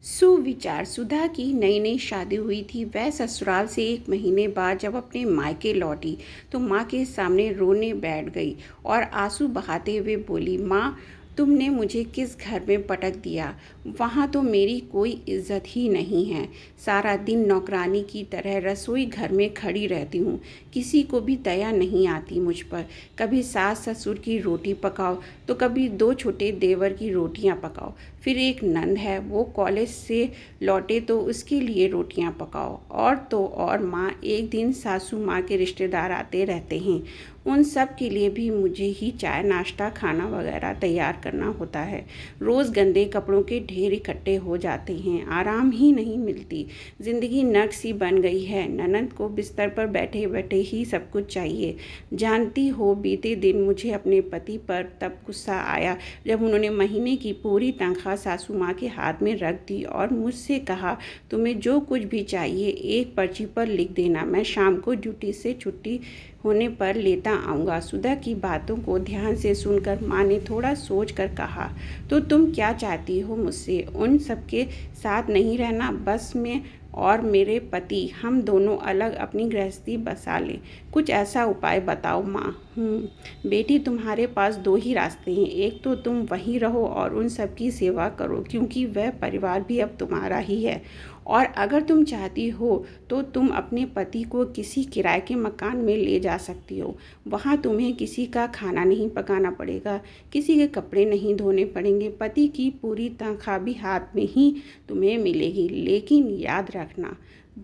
सुविचार। सुधा की नई नई शादी हुई थी। वह ससुराल से 1 महीने बाद जब अपने मायके लौटी तो माँ के सामने रोने बैठ गई और आंसू बहाते हुए बोली, माँ, तुमने मुझे किस घर में पटक दिया। वहाँ तो मेरी कोई इज्जत ही नहीं है। सारा दिन नौकरानी की तरह रसोई घर में खड़ी रहती हूँ। किसी को भी दया नहीं आती मुझ पर। कभी सास ससुर की रोटी पकाओ तो कभी 2 छोटे देवर की रोटियाँ पकाओ। फिर एक नंद है, वो कॉलेज से लौटे तो उसके लिए रोटियां पकाओ। और तो और माँ, एक दिन सासू माँ के रिश्तेदार आते रहते हैं, उन सब के लिए भी मुझे ही चाय नाश्ता खाना वगैरह तैयार करना होता है। रोज़ गंदे कपड़ों के ढेर इकट्ठे हो जाते हैं, आराम ही नहीं मिलती। ज़िंदगी नर्क सी बन गई है। ननद को बिस्तर पर बैठे बैठे ही सब कुछ चाहिए। जानती हो, बीते दिन मुझे अपने पति पर तब गुस्सा आया जब उन्होंने महीने की पूरी तनख्वाह सासू माँ के हाथ में रख दी और मुझसे कहा, तुम्हें जो कुछ भी चाहिए एक पर्ची पर लिख देना, मैं शाम को ड्यूटी से छुट्टी होने पर लेता आऊँगा। सुधा की बातों को ध्यान से सुनकर माँ ने थोड़ा सोच कर कहा, तो तुम क्या चाहती हो मुझसे? उन सबके साथ नहीं रहना? बस मैं और मेरे पति, हम दोनों अलग अपनी गृहस्थी बसा लें। कुछ ऐसा उपाय बताओ माँ। बेटी, तुम्हारे पास 2 ही रास्ते हैं। एक तो तुम वहीं रहो और उन सब की सेवा करो, क्योंकि वह परिवार भी अब तुम्हारा ही है। और अगर तुम चाहती हो तो तुम अपने पति को किसी किराए के मकान में ले जा सकती हो। वहाँ तुम्हें किसी का खाना नहीं पकाना पड़ेगा, किसी के कपड़े नहीं धोने पड़ेंगे। पति की पूरी तनख्वाह भी हाथ में ही तुम्हें मिलेगी। लेकिन याद रखना,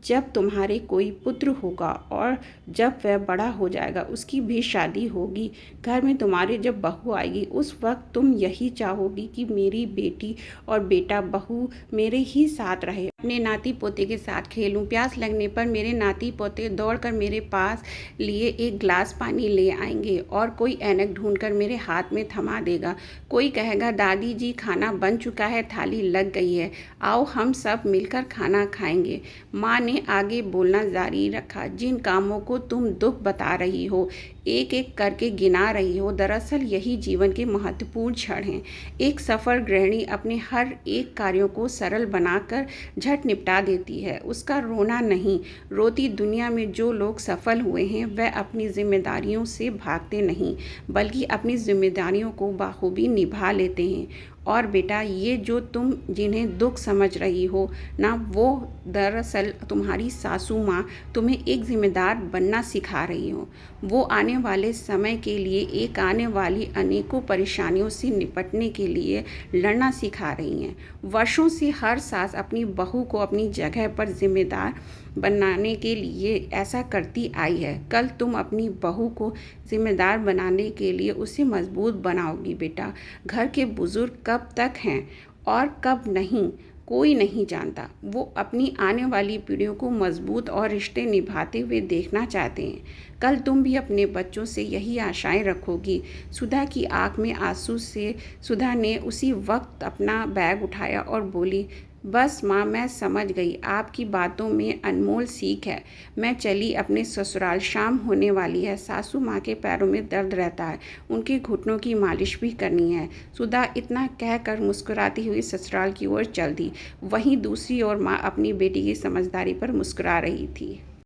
जब तुम्हारे कोई पुत्र होगा और जब वह बड़ा हो जाएगा, उसकी भी शादी होगी, घर में तुम्हारे जब बहू आएगी, उस वक्त तुम यही चाहोगी कि मेरी बेटी और बेटा बहू मेरे ही साथ रहे, अपने नाती पोते के साथ खेलूं। प्यास लगने पर मेरे नाती पोते दौड़कर मेरे पास लिए एक गिलास पानी ले आएंगे और कोई ऐनक ढूंढकर मेरे हाथ में थमा देगा। कोई कहेगा, दादी जी, खाना बन चुका है, थाली लग गई है, आओ हम सब मिलकर खाना खाएंगे। माँ ने आगे बोलना जारी रखा, जिन कामों को तुम दुख बता रही हो, एक एक करके गिना रही हो, दरअसल यही जीवन के महत्वपूर्ण क्षण हैं। एक सफल गृहिणी अपने हर एक कार्यों को सरल बनाकर झट निपटा देती है। उसका रोना नहीं। रोती दुनिया में जो लोग सफल हुए हैं, वह अपनी जिम्मेदारियों से भागते नहीं, बल्कि अपनी जिम्मेदारियों को बाखूबी निभा लेते हैं। और बेटा, ये जो तुम जिन्हें दुख समझ रही हो ना, वो दरअसल तुम्हारी सासू माँ तुम्हें एक जिम्मेदार बनना सिखा रही हो। वो आने वाले समय के लिए, एक आने वाली अनेकों परेशानियों से निपटने के लिए लड़ना सिखा रही हैं। वर्षों से हर सास अपनी बहू को अपनी जगह पर जिम्मेदार बनाने के लिए ऐसा करती आई है। कल तुम अपनी बहू को जिम्मेदार बनाने के लिए उसे मजबूत बनाओगी। बेटा, घर के बुजुर्ग कब तक हैं और कब नहीं, कोई नहीं जानता। वो अपनी आने वाली पीढ़ियों को मजबूत और रिश्ते निभाते हुए देखना चाहते हैं। कल तुम भी अपने बच्चों से यही आशाएं रखोगी। सुधा की आंख में आंसू से सुधा ने उसी वक्त अपना बैग उठाया और बोली, बस माँ, मैं समझ गई, आपकी बातों में अनमोल सीख है। मैं चली अपने ससुराल, शाम होने वाली है। सासू माँ के पैरों में दर्द रहता है, उनके घुटनों की मालिश भी करनी है। सुधा इतना कहकर मुस्कुराती हुई ससुराल की ओर चल दी। वहीं दूसरी ओर माँ अपनी बेटी की समझदारी पर मुस्कुरा रही थी।